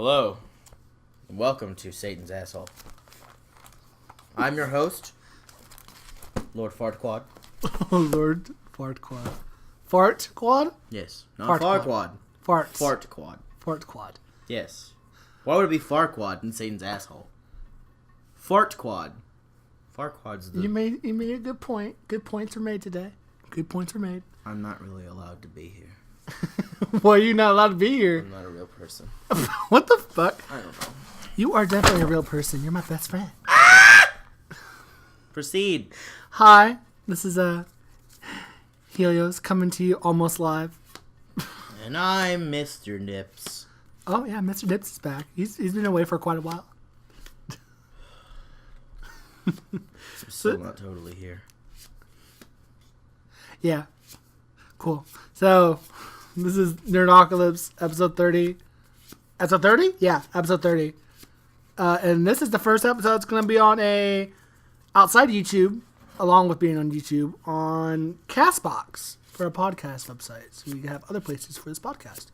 Hello, and welcome to Satan's Asshole. I'm your host, Lord Fartquad. Oh, Lord Fartquad. Fartquad? Yes, not Fartquad. Fartquad. Fartquad. Yes. Why would it be Fartquad in Satan's Asshole? Fartquad. Fartquad's the... You made a good point. Good points were made today. Good points were made. I'm not really allowed to be here. Why are you not allowed to be here? I'm not a real person. What the fuck? I don't know. You are definitely a real person. You're my best friend. Proceed. Hi, this is Helios coming to you almost live. And I'm Mr. Nips. Oh yeah, Mr. Nips is back. He's been away for quite a while. I'm still not totally here. Yeah. Cool. So, this is Nerdocalypse, episode 30. Episode 30? Yeah, episode 30. And this is the first episode that's going to be on outside YouTube, along with being on YouTube, on Castbox for a podcast website. So we have other places for this podcast.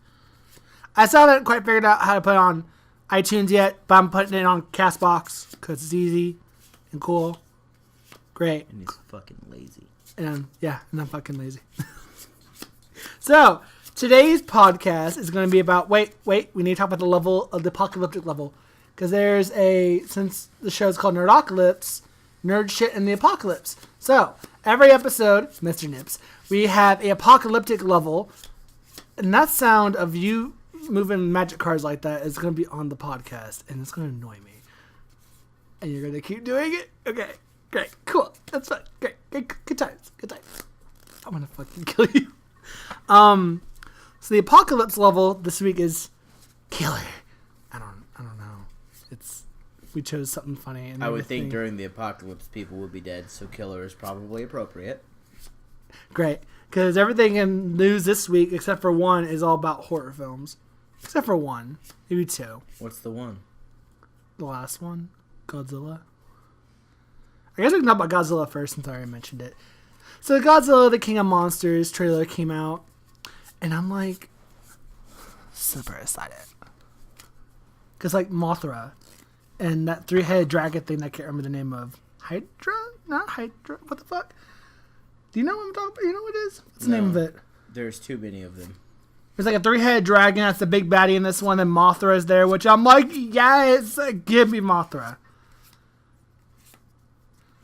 I still haven't quite figured out how to put it on iTunes yet, but I'm putting it on Castbox because it's easy and cool. Great. And he's fucking lazy. And I'm fucking lazy. So, today's podcast is going to be about, wait, we need to talk about the level of the apocalyptic level. Because since the show is called Nerdocalypse, nerd shit in the apocalypse. So, every episode, Mr. Nips, we have a apocalyptic level. And that sound of you moving magic cards like that is going to be on the podcast. And it's going to annoy me. And you're going to keep doing it? Okay, great, cool. That's fine. Great, good times. I'm going to fucking kill you. So the apocalypse level this week is killer. I don't know. We chose something funny. And I would think during the apocalypse people would be dead, so killer is probably appropriate. Great, because everything in news this week, except for one, is all about horror films. Except for one, maybe two. What's the one? The last one, Godzilla. I guess we can talk about Godzilla first since I already mentioned it. So Godzilla, the King of Monsters trailer came out, and I'm like super excited. Because like Mothra and that three-headed dragon thing I can't remember the name of. Hydra? Not Hydra. What the fuck? Do you know what I'm talking about? You know what it is? What's the name of it? There's too many of them. There's like a three-headed dragon. That's the big baddie in this one. And Mothra is there, which I'm like, yes, give me Mothra.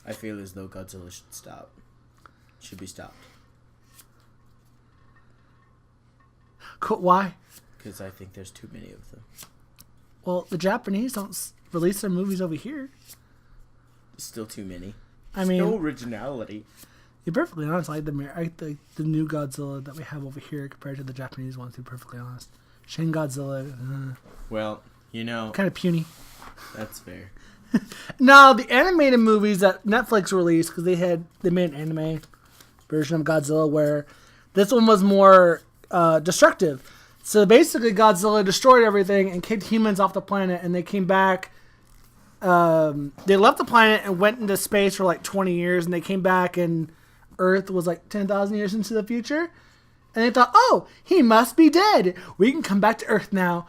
I feel as though Godzilla should stop. Should be stopped. Cool. Why? Because I think there's too many of them. Well, the Japanese don't release their movies over here. Still too many. I mean, no originality. You're perfectly honest. I like the new Godzilla that we have over here compared to the Japanese ones. To be perfectly honest, Shin Godzilla. Well, kind of puny. That's fair. No, the animated movies that Netflix released, because they made an anime version of Godzilla where this one was more destructive. So basically Godzilla destroyed everything and kicked humans off the planet, and they came back. They left the planet and went into space for like 20 years, and they came back and Earth was like 10,000 years into the future. And they thought, oh, he must be dead. We can come back to Earth now.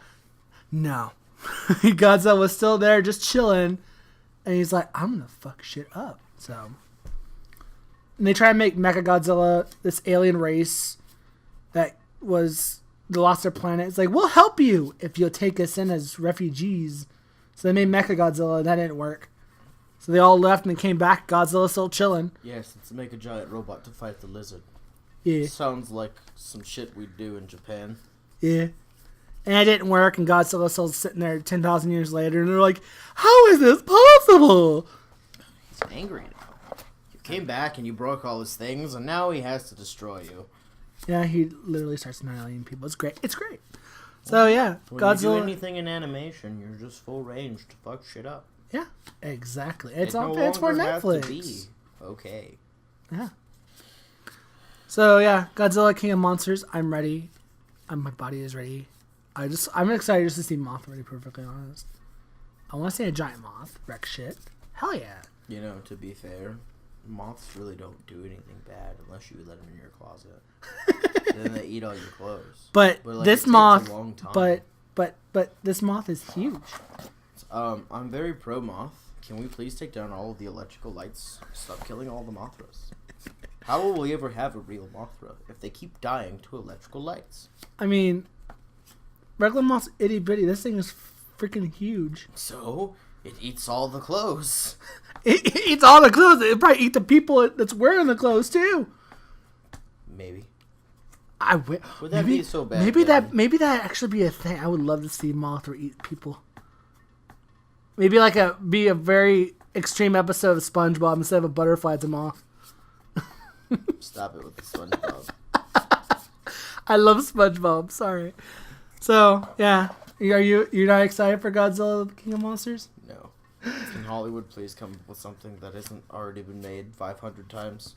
No. Godzilla was still there just chilling. And he's like, I'm going to fuck shit up. So, and they try to make Mechagodzilla, this alien race that lost their planet. It's like, we'll help you if you'll take us in as refugees. So they made Mechagodzilla, and that didn't work. So they all left and they came back. Godzilla's still chilling. Yes, let's make a giant robot to fight the lizard. Yeah. Sounds like some shit we'd do in Japan. Yeah. And it didn't work, and Godzilla's still sitting there 10,000 years later, and they're like, how is this possible? He's angry now. You came back and you broke all his things, and now he has to destroy you. Yeah, he literally starts annihilating people. It's great. It's great. So, yeah, when Godzilla. you do anything in animation, you're just full range to fuck shit up. Yeah, exactly. It's for Have Netflix. to be. Okay. Yeah. So, yeah, Godzilla, King of Monsters. I'm ready. My body is ready. I'm excited just to see Mothra, to be perfectly honest. I want to see a giant moth wreck shit. Hell yeah. You know, to be fair, moths really don't do anything bad unless you let them in your closet. Then they eat all your clothes. But like, this it moth, takes a long time. but But this moth is huge. I'm very pro moth. Can we please take down all of the electrical lights? Stop killing all the mothras. How will we ever have a real mothra if they keep dying to electrical lights? I mean, regular moth's itty bitty. This thing is freaking huge. So it eats all the clothes. It eats all the clothes. It probably eat the people that's wearing the clothes too. Maybe. Would that be so bad? Maybe that actually be a thing. I would love to see mothra eat people. Maybe be a very extreme episode of SpongeBob instead of a butterfly, it's a moth. Stop it with the SpongeBob. I love SpongeBob. Sorry. So yeah, you're not excited for Godzilla King of Monsters? No. Can Hollywood please come up with something that hasn't already been made 500 times?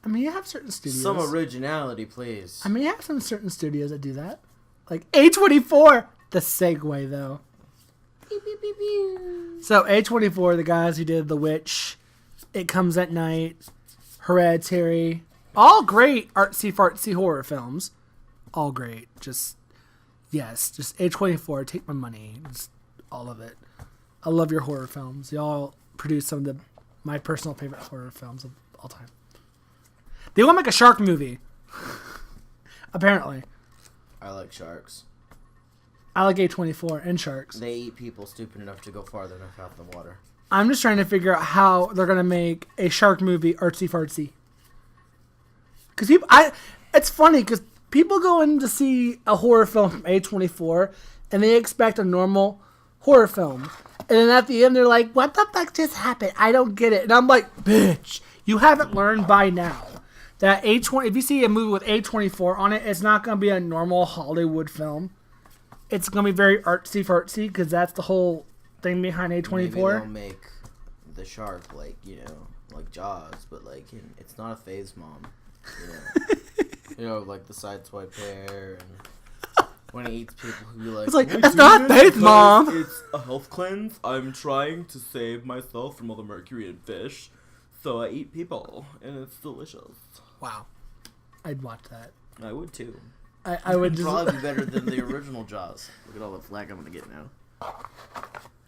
I mean, you have certain studios. Some originality, please. I mean, you have some certain studios that do that, like A24. The segue though. Pew, pew, pew, pew. So A24, the guys who did The Witch, It Comes at Night, Hereditary, all great artsy fartsy horror films. All great. Just A24, take my money. Just all of it. I love your horror films. Y'all produce some of my personal favorite horror films of all time. They want to make a shark movie. Apparently. I like sharks. I like A24 and sharks. They eat people stupid enough to go farther enough out in the water. I'm just trying to figure out how they're going to make a shark movie artsy fartsy. Because it's funny because people go in to see a horror film from A24 and they expect a normal horror film. And then at the end they're like, what the fuck just happened? I don't get it. And I'm like, bitch, you haven't learned by now that if you see a movie with A24 on it, it's not going to be a normal Hollywood film. It's going to be very artsy fartsy because that's the whole thing behind A24. Maybe they'll make the shark like Jaws, but it's not a phase mom. Like the sideswipe hair, and when he eats people who be like, it's like, it's not phase mom. It's a health cleanse. I'm trying to save myself from all the mercury in fish, so I eat people, and it's delicious. Wow, I'd watch that. I would too. I would just probably be better than the original Jaws. Look at all the flag I'm gonna get now.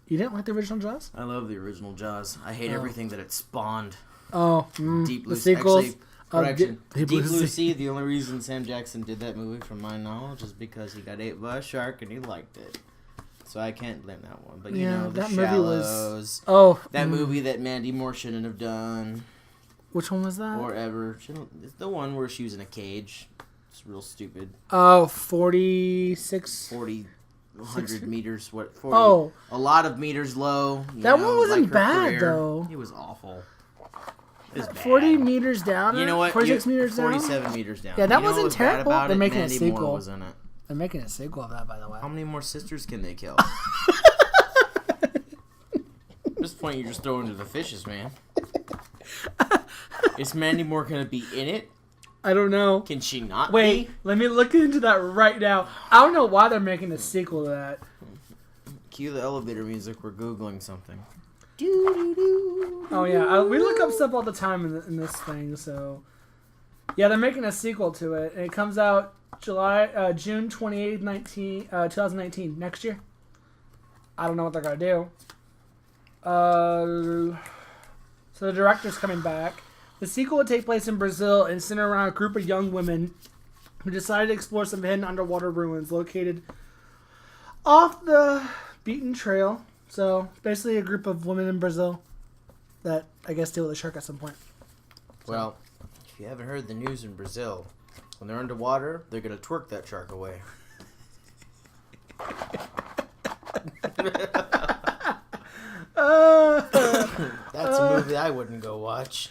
You didn't like the original Jaws? I love the original Jaws. I hate everything that it spawned. Oh, Deep Blue the sequels. Actually, correction. Deep Blue Sea. The only reason Sam Jackson did that movie, from my knowledge, is because he got ate by a shark and he liked it. So I can't blame that one. But that Shallows. Movie was. That movie that Mandy Moore shouldn't have done. Which one was that? Or ever. It's the one where she was in a cage. It's real stupid. Oh, 46. 100 meters. 40, a lot of meters low. That one wasn't bad, though. It was awful. It was 40 meters down. You know what? 46 meters down. 47 meters down. Yeah, that wasn't terrible. They're making Mandy a sequel. Moore was in it. They're making a sequel of that, by the way. How many more sisters can they kill? At this point, you're just throwing to the fishes, man. Is Mandy Moore gonna be in it? I don't know. Can she not Wait, let me look into that right now. I don't know why they're making a sequel to that. Cue the elevator music. We're Googling something. Oh, yeah. We look up stuff all the time in this thing, so... Yeah, they're making a sequel to it, and it comes out June 28th, 2019, next year. I don't know what they're going to do. So the director's coming back. The sequel would take place in Brazil and center around a group of young women who decided to explore some hidden underwater ruins located off the beaten trail. So, basically a group of women in Brazil that, I guess, deal with a shark at some point. Well, if you haven't heard the news in Brazil, when they're underwater, they're going to twerk that shark away. That's a movie I wouldn't go watch.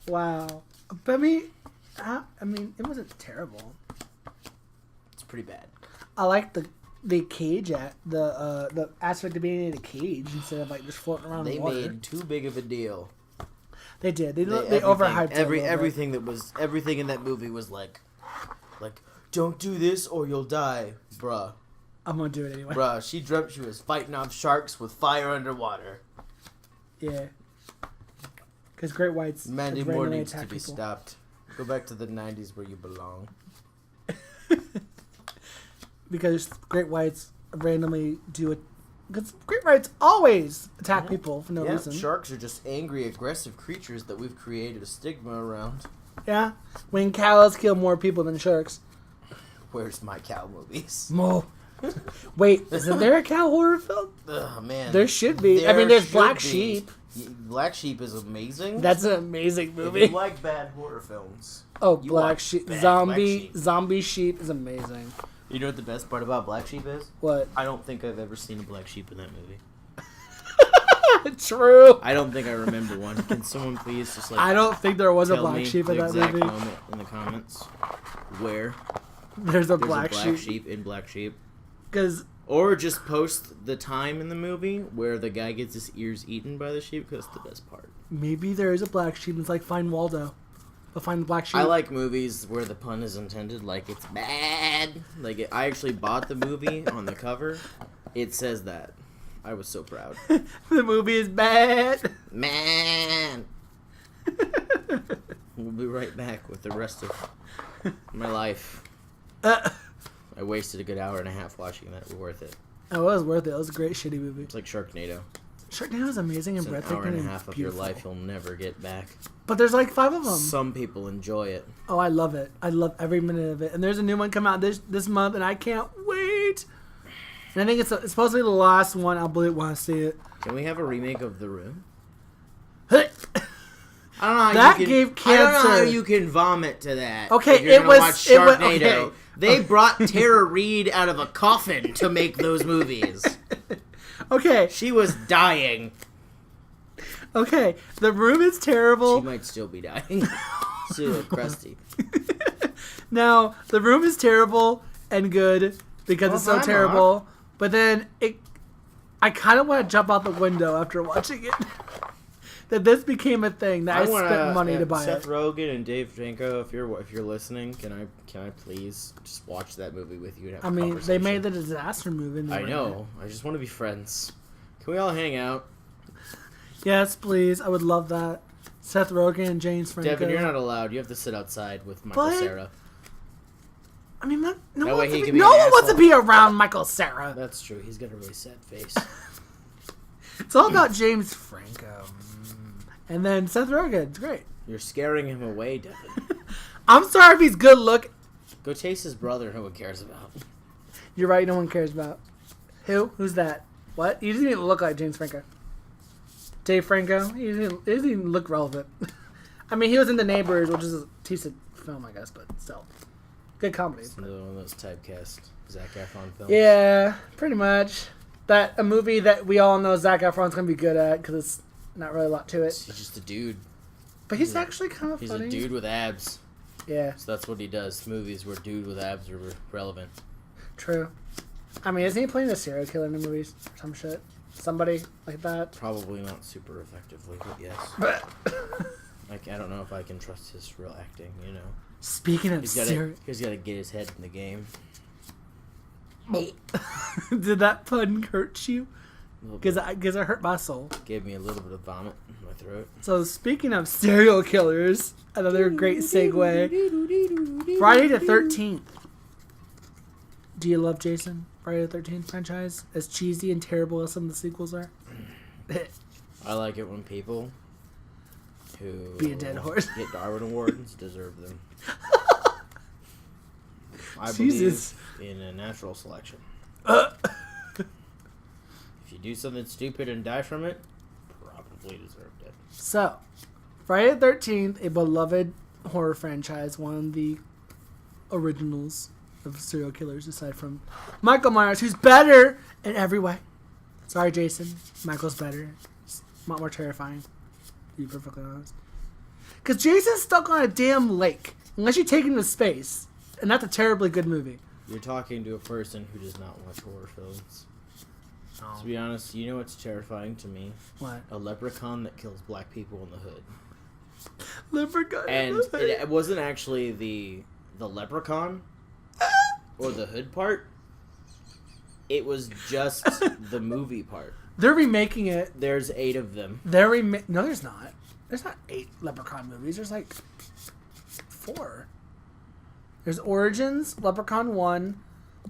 Wow. But I mean, it wasn't terrible. It's pretty bad. I like the cage the aspect of being in a cage instead of just floating around in the water. They made too big of a deal. They did. They overhyped everything in that movie was like, don't do this or you'll die, bruh. I'm gonna do it anyway. Bruh, she dreamt she was fighting off sharks with fire underwater. Yeah. Because great whites. Mandy Moore needs to be stopped. Go back to the 90s where you belong. because great whites randomly do it. Because great whites always attack people for no reason. Sharks are just angry, aggressive creatures that we've created a stigma around. Yeah, when cows kill more people than sharks. Where's my cow movies? Mo. Wait, isn't there a cow horror film? Oh man, there should be. There's Black Sheep. Black Sheep is amazing. That's an amazing movie. If you like bad horror films. Oh, Black Sheep. Zombie Sheep is amazing. You know what the best part about Black Sheep is? What? I don't think I've ever seen a black sheep in that movie. True. I don't think I remember one. Can someone please just I don't think there was a black sheep in that movie. Moment in the comments where there's a black sheep in Black Sheep. Or just post the time in the movie where the guy gets his ears eaten by the sheep, because that's the best part. Maybe there is a black sheep. It's like Find Waldo. But Find the Black Sheep. I like movies where the pun is intended, like it's bad. I actually bought the movie on the cover. It says that. I was so proud. The movie is bad. Man. We'll be right back with the rest of my life. I wasted a good hour and a half watching that. It was worth it. It was worth it. It was a great shitty movie. It's like Sharknado. Sharknado is amazing and breathtaking. An hour and a half of your life you'll never get back. But there's like 5 of them. Some people enjoy it. Oh, I love it. I love every minute of it. And there's a new one coming out this month, and I can't wait. And I think it's supposed to be the last one. I really want to see it. Can we have a remake of The Room? I don't know how that gave cancer. I don't know how you can vomit to that. Okay, it was Sharknado. Okay. They brought Tara Reid out of a coffin to make those movies. Okay. She was dying. Okay, The Room is terrible. She might still be dying. She look crusty. Now, The Room is terrible and good because it's so terrible. But then I kind of want to jump out the window after watching it. That this became a thing that I spent money to buy. Seth Rogen and Dave Franco, if you're listening, can I please just watch that movie with you and have a conversation? They made the disaster movie. I know. I just want to be friends. Can we all hang out? Yes, please. I would love that. Seth Rogen and James Franco. Devin, you're not allowed. You have to sit outside with Michael Cera. I mean, no one one wants to be around Michael Cera. That's true. He's got a really sad face. It's all about James Franco. And then Seth Rogen. It's great. You're scaring him away, Devin. I'm sorry if he's good looking. Go chase his brother. No one cares about. You're right. No one cares about. Who? Who's that? What? He doesn't even look like James Franco. Dave Franco? He doesn't even look relevant. I mean, he was in The Neighbors, which is a decent film, I guess, but still. Good comedy. It's another one of those typecast Zac Efron films. Yeah, pretty much. A movie that we all know Zac Efron's going to be good at, because it's not really a lot to it. He's just a dude. But he's actually kind of funny. He's a dude with abs. Yeah. So that's what he does. Movies where dude with abs are relevant. True. I mean, isn't he playing a serial killer in the movies or some shit? Somebody like that? Probably not super effectively, but yes. I don't know if I can trust his real acting, you know. Speaking of he's got to get his head in the game. Did that pun hurt you? Because it hurt my soul. Gave me a little bit of vomit in my throat. So speaking of serial killers, another great segue. Friday the 13th. Do you love Jason? Friday the 13th franchise? As cheesy and terrible as some of the sequels are? I like it when people who be a dead horse get Darwin Awards deserve them. I Jesus. believe in a natural selection. If you do something stupid and die from it, probably deserved it. So, Friday the 13th, a beloved horror franchise, one of the originals of serial killers, aside from Michael Myers, who's better in every way. Sorry, Jason. Michael's better. It's a lot more terrifying, to be perfectly honest. Because Jason's stuck on a damn lake, unless you take him to space. And that's a terribly good movie. You're talking to a person who does not watch horror films. Oh. To be honest, you know what's terrifying to me? What? A leprechaun that kills black people in the hood. Leprechaun and in the hood. It wasn't actually the leprechaun or the hood part. It was just the movie part. They're remaking it. There's 8 of them. No, there's not. There's not 8 Leprechaun movies. There's like 4. There's Origins, Leprechaun 1,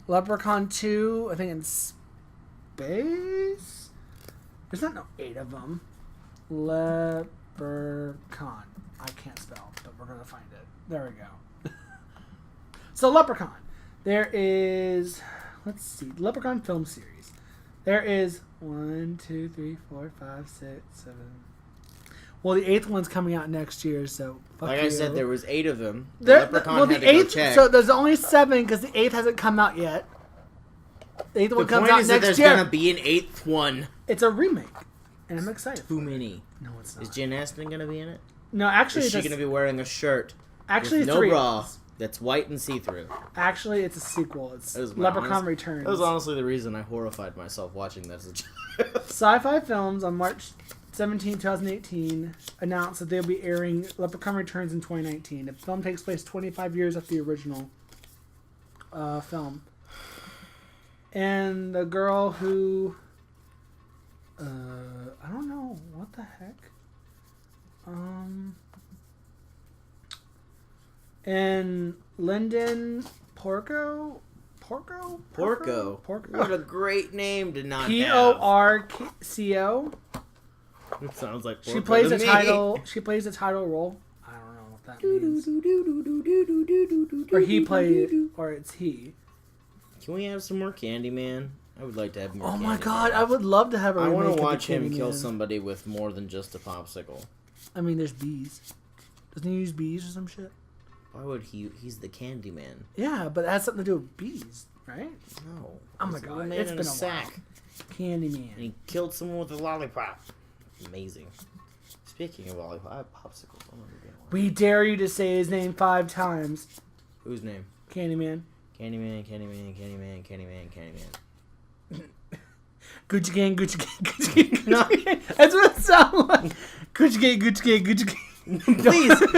Leprechaun 2, I think in space? There's not 8 of them. Leprechaun. I can't spell, but we're going to find it. There we go. So, Leprechaun. There is... Let's see. Leprechaun film series. There is 1, 2, 3, 4, 5, 6, 7... Well, the 8th one's coming out next year, so fuck like you. I said, there was 8 of them. Leprechaun had to go check. So there's only 7 because the 8th hasn't come out yet. The 8th one comes out next year. There's gonna be an 8th one. It's a remake, and I'm excited. Too many. No, it's not. Is Jen Aston gonna be in it? No, actually, is she gonna be wearing a shirt? Actually, with no bra that's white and see-through. Actually, it's a sequel. It's Leprechaun Returns. That was honestly the reason I horrified myself watching that as a child. Sci-Fi Films on March 17, 2018 announced that they'll be airing Leprechaun Returns in 2019. The film takes place 25 years after the original film. And the girl who... I don't know. What the heck? And Lyndon Porco? Porco? What a great name to not have. Porco. It sounds like she plays the title. She plays the title role. I don't know what that means. Or he played, or it's he. Can we have some more Candyman? I would like to have more. Oh my god, I would love to have a remake. I want to watch him kill somebody with more than just a popsicle. I mean, there's bees. Doesn't he use bees or some shit? Why would he? He's the Candyman. Yeah, but it has something to do with bees, right? No. Oh my god, it's been a while. Candyman. And he killed someone with a lollipop. Amazing. Speaking of lollipop, I have popsicles. We dare you to say his name 5 times. Whose name? Candyman. Candyman. Gucci gang, Gucci gang, Gucci gang, Gucci gang. That's what it sounds like. Gucci gang, Gucci gang, Gucci gang.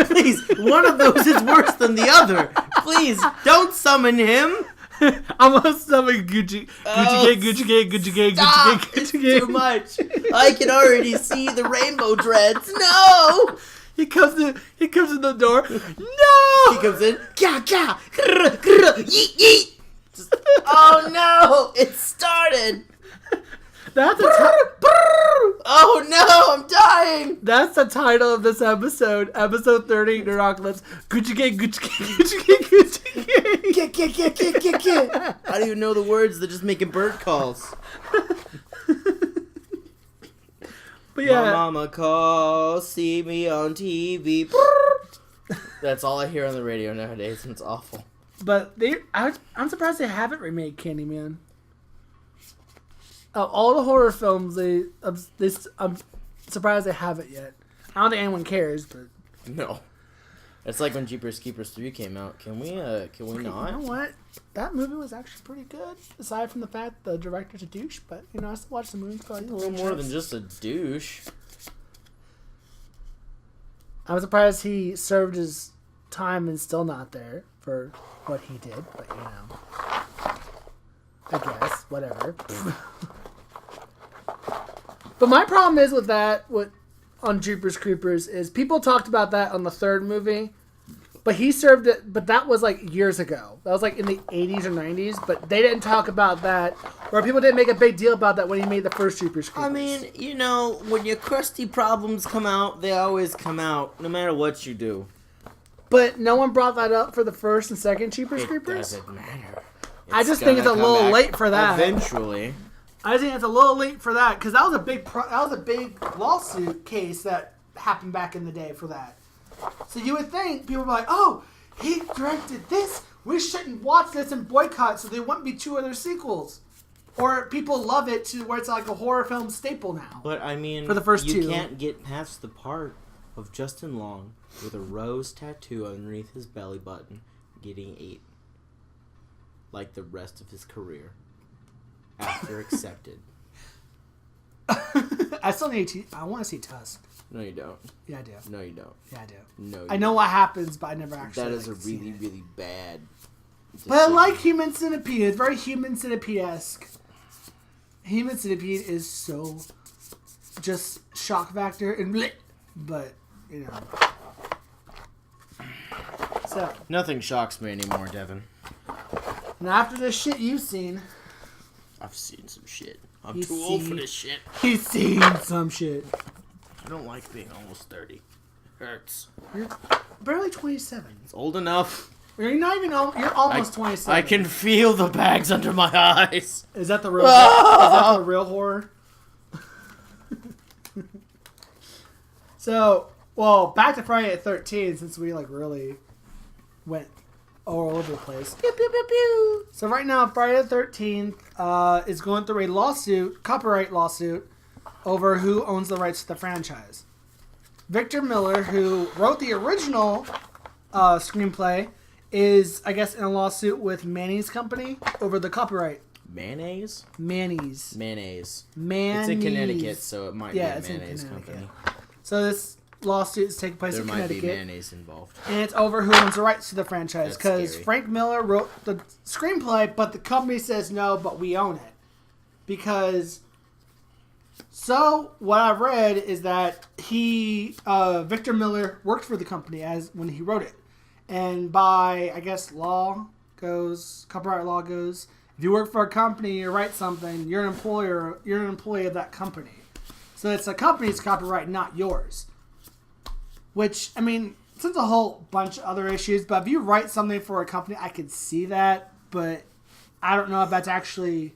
Please, one of those is worse than the other. Please, don't summon him. I'm gonna summon Gucci gang, Gucci gang, Gucci gang, Gucci gang, Gucci gang. Too much. I can already see the rainbow dreads. No. He comes in the door. No. He comes in. Yeet yeet. Just, oh no! It started. That's oh no! I'm dying. That's the title of this episode. Episode 30, Nerdocalypse. Gucci gang, Gucci gang, Gucci gang, Gucci gang. Get. I don't even know the words. They're just making bird calls. But yeah. My mama calls, see me on TV. That's all I hear on the radio nowadays, and it's awful. But I'm surprised they haven't remade Candyman. All the horror films, I'm surprised they haven't yet. I don't think anyone cares, but no. It's like when Jeepers Keepers 3 came out. Can we not? You know what? That movie was actually pretty good, aside from the fact the director's a douche. But I still watched the movie. He's a little more than just a douche. I'm surprised he served his time and still not there for what he did. But I guess whatever. But my problem is with that, on Jeepers Creepers, is people talked about that on the 3rd movie, but he served it, but that was like years ago. That was like in the 80s or 90s, but they didn't talk about that, or people didn't make a big deal about that when he made the first Jeepers Creepers. I mean, when your crusty problems come out, they always come out, no matter what you do. But no one brought that up for the first and second Jeepers Creepers? It doesn't matter. I just think it's a little late for that. Eventually. I think it's a little late for that because that was a big lawsuit case that happened back in the day for that. So you would think people would be like, "Oh, he directed this. We shouldn't watch this and boycott, so there wouldn't be 2 other sequels." Or people love it to where it's like a horror film staple now. But I mean, for the first 2, you can't get past the part of Justin Long with a rose tattoo underneath his belly button, getting 8, like the rest of his career. After accepted. I still need to. I want to see Tusk. No, you don't. Yeah, I do. No, you don't. Yeah, I do. No, I know what happens, but I never actually. That is a really, really bad decision. But I like Human Centipede. It's very Human Centipede-esque. Human Centipede is so just shock factor and bleh, but So nothing shocks me anymore, Devin. And after the shit you've seen... I've seen some shit. I'm too old for this shit. He's seen some shit. I don't like being almost 30. It hurts. You're barely 27. It's old enough. You're not even... You're almost 27. I can feel the bags under my eyes. Is that the real... Is that the real horror? So, well, back to Friday the 13th, since we, like, really went all over the place. Pew, pew, pew, pew. So right now, Friday the 13th is going through a lawsuit, copyright lawsuit, over who owns the rights to the franchise. Victor Miller, who wrote the original screenplay, is, I guess, in a lawsuit with Manny's company over the copyright. Mayonnaise? Mayonnaise. Mayonnaise. Mayonnaise. It's in Connecticut, so it might be a mayonnaise company. So this lawsuit is taking place in Connecticut. There might be mayonnaise involved. And it's over who owns the rights to the franchise. Because scary. Frank Miller wrote the screenplay, but the company says no, but we own it. Because... So, what I've read is that Victor Miller worked for the company when he wrote it. And by, I guess, copyright law goes, if you work for a company, you write something, you're an employee of that company. So it's a company's copyright, not yours. Which, I mean, it's a whole bunch of other issues, but if you write something for a company, I could see that, but I don't know if that's actually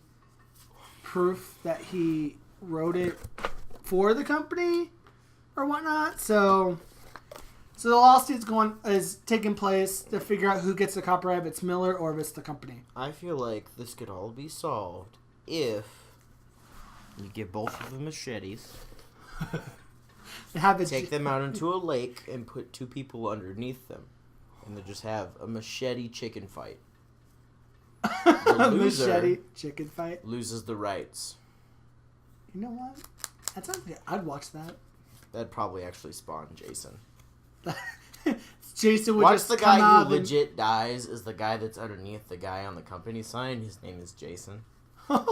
proof that he wrote it for the company or whatnot. So the lawsuit is taking place to figure out who gets the copyright, if it's Miller or if it's the company. I feel like this could all be solved if you give both of them machetes, take them out into a lake, and put two people underneath them, and they just have a machete chicken fight. The loser machete chicken fight loses the rights. You know what? That sounds good. I'd watch that. That'd probably actually spawn Jason. Jason would Watch just the come guy out who legit dies is the guy that's underneath the guy on the company sign. His name is Jason. Right?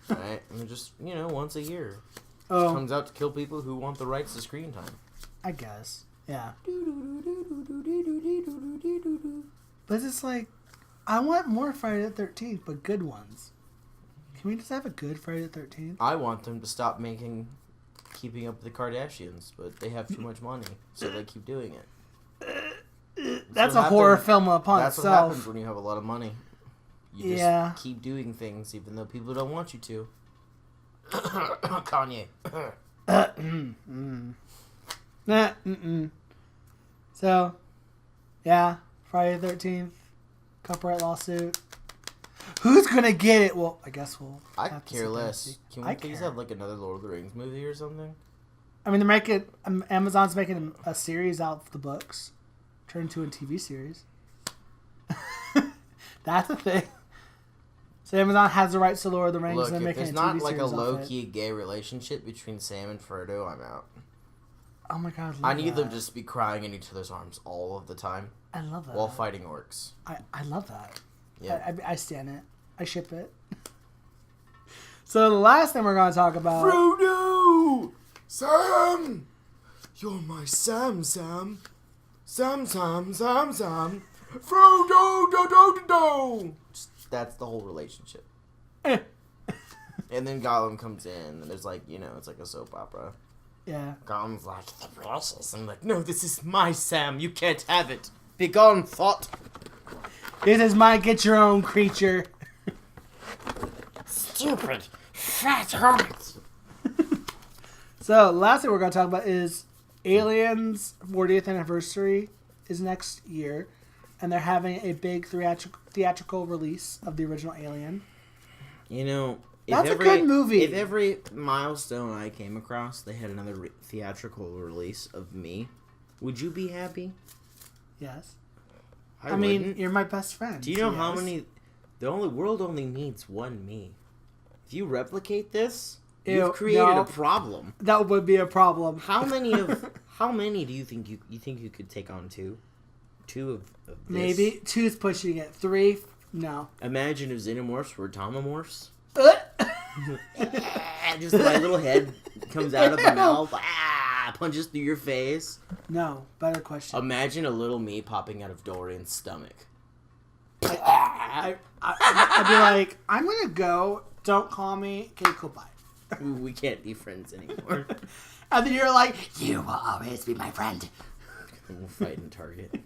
I mean, just, once a year. Oh. Comes out to kill people who want the rights to screen time. I guess. Yeah. But it's like, I want more Friday the 13th, but good ones. Can we just have a good Friday the 13th? I want them to stop Keeping Up with the Kardashians, but they have too much money, so they keep doing it. That's a horror film upon itself. That's what happens when you have a lot of money. You just keep doing things even though people don't want you to. Kanye. So, yeah, Friday the 13th, copyright lawsuit. Who's gonna get it? Well, I guess we'll. I care less. Can we please have like another Lord of the Rings movie or something? I mean, they're making Amazon's making a series out of the books, turned into a TV series. That's a thing. So Amazon has the rights to Lord of the Rings. Look, and they're if making there's a TV not like a series low-key gay relationship between Sam and Frodo, I'm out. Oh my god! I need them to just be crying in each other's arms all of the time. I love that. While fighting orcs. I love that. Yeah. I stand it. I ship it. So the last thing we're going to talk about... Frodo! Sam! You're my Sam. Sam. Frodo! Do. That's the whole relationship. And then Gollum comes in, and there's like, it's like a soap opera. Yeah. Gollum's like, the precious. I'm like, no, this is my Sam. You can't have it. Be gone, thought. This is my get your own creature. Stupid fat hermit. So, last thing we're going to talk about is Aliens 40th anniversary is next year, and they're having a big theatrical release of the original Alien. That's a good movie. If every milestone I came across, they had another theatrical release of me, would you be happy? Yes. I mean, wouldn't. You're my best friend. Do you know how many... The world only needs one me. If you replicate this, you've created a problem. That would be a problem. How many do you think you could take on two? Two of this? Maybe. Two's pushing it. 3, no. Imagine if xenomorphs were automorphs. Just my little head comes out of my mouth, punches through your face. No, better question. Imagine a little me popping out of Dorian's stomach. I'd be like, I'm gonna go. Don't call me. Okay, cool, bye. We can't be friends anymore. And then you're like, you will always be my friend. We'll fight in Target.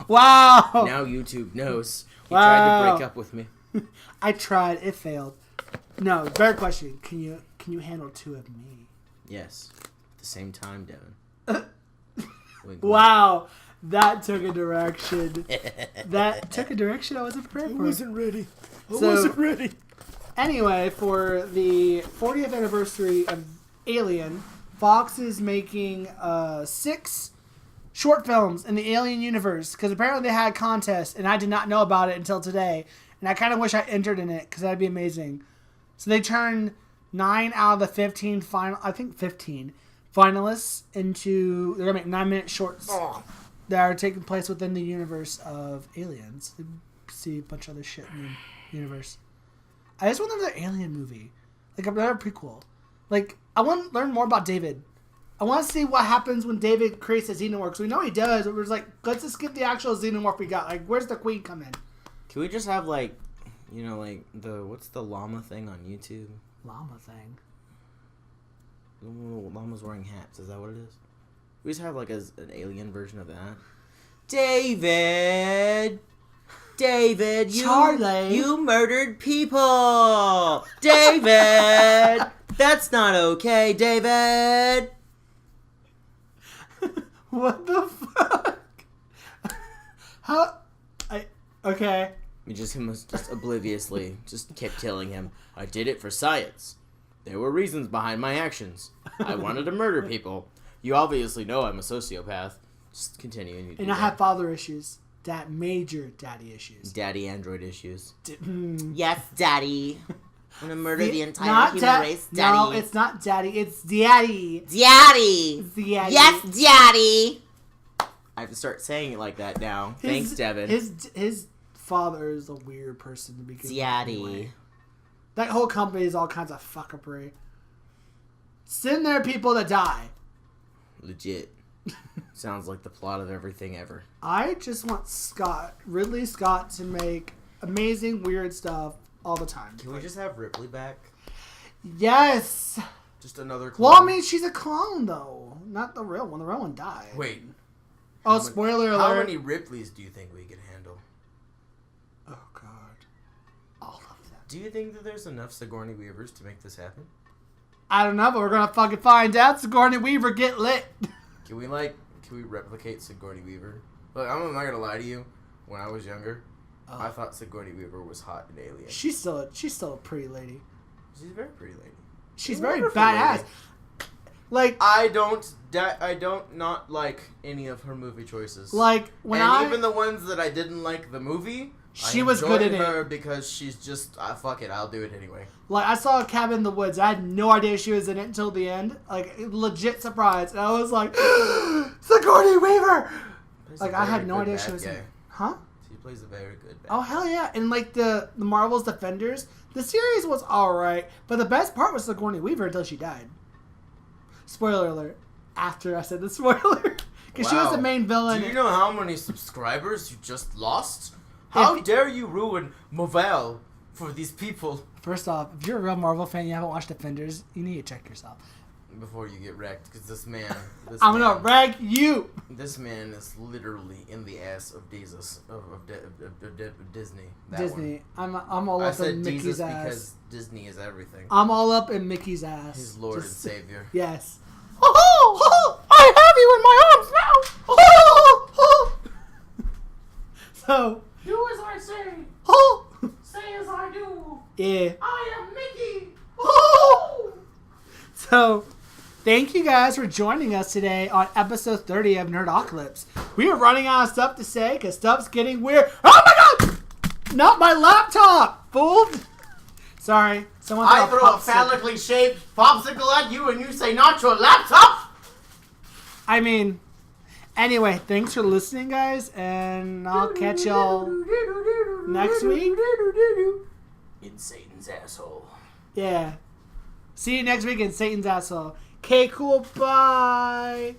Wow. Now YouTube knows. He Wow. tried to break up with me. I tried. It failed. No, better question. Can you handle two of me? Yes. At the same time, Devin. Wink, Wow. That took a direction. That took a direction I wasn't prepared for. ready. I wasn't ready. Anyway, for the 40th anniversary of Alien, Fox is making 6 short films in the Alien universe because apparently they had a contest and I did not know about it until today. And I kind of wish I entered in it because that'd be amazing. So they turned 9 out of the 15 finalists into, they're going to make 9-minute shorts that are taking place within the universe of Aliens. You see a bunch of other shit in the universe. I just want another Alien movie. Like another prequel. Like, I want to learn more about David. I want to see what happens when David creates a xenomorph. Because we know he does, but we're just like, let's just skip the actual xenomorph we got. Like, where's the queen come in? Can we just have, like, you know, like, what's the llama thing on YouTube? Llama thing. The llama's wearing hats. Is that what it is? We just have, like, an alien version of that. David, Charlie. you murdered people. David, that's not okay, David. What the fuck? Okay. Him was just obliviously just kept telling him, I did it for science. There were reasons behind my actions. I wanted to murder people. You obviously know I'm a sociopath. Just continue. And I have father issues. Major daddy issues. Daddy android issues. Mm. Yes, daddy. I'm gonna murder the entire human race, daddy. No, it's not daddy. It's daddy. Daddy. Daddy. Yes, daddy. I have to start saying it like that now. Thanks, Devin. His father is a weird person to begin with. Daddy. Anyway. That whole company is all kinds of fuckery. Send there people that die. Legit. Sounds like the plot of everything ever. I just want Ridley Scott, to make amazing, weird stuff all the time. Can we just have Ripley back? Yes! Just another clone? Well, I mean, she's a clone, though. Not the real one. The real one died. Wait. Oh, spoiler alert. How many Ripleys do you think we can handle? Oh, God. All of them. Do you think that there's enough Sigourney Weavers to make this happen? I don't know, but we're going to fucking find out. Sigourney Weaver, get lit. Can we replicate Sigourney Weaver? Look, I'm not gonna lie to you. When I was younger, I thought Sigourney Weaver was hot in Alien. She's still a pretty lady. She's a very pretty lady. She's very badass. Lady. Like, I don't not like any of her movie choices. Like even the ones that I didn't like the movie, she was good in her it because she's just fuck it, I'll do it anyway. Like, I saw a Cabin in the Woods. I had no idea she was in it until the end. Like, legit surprise. And I was like, Sigourney Weaver! Like, I had no idea she was in it. Huh? She plays a very good bad Oh, hell yeah. And, like, the Marvel's Defenders, the series was alright. But the best part was Sigourney Weaver until she died. Spoiler alert. After I said the spoiler. Because she was the main villain. Do you know how many subscribers you just lost? How dare you ruin Marvel for these people? First off, if you're a real Marvel fan and you haven't watched Defenders, you need to check yourself. Before you get wrecked, because this man... I'm gonna wreck you! This man is literally in the ass of Jesus, of Disney. Disney. One. I'm all up in Mickey's ass. Because Disney is everything. I'm all up in Mickey's ass. His Lord and Savior. Yes. I have you in my arms now! So... Do as I say. Say as I do. Yeah. I am Mickey. So, thank you guys for joining us today on episode 30 of Nerdocalypse. We are running out of stuff to say because stuff's getting weird. Oh my god! Not my laptop, fool! Sorry. Someone I throw a phallically shaped popsicle at you and you say not your laptop? I mean, anyway, thanks for listening, guys, and I'll catch y'all next week. In Satan's asshole. Yeah. See you next week in Satan's asshole. Okay, cool. Bye.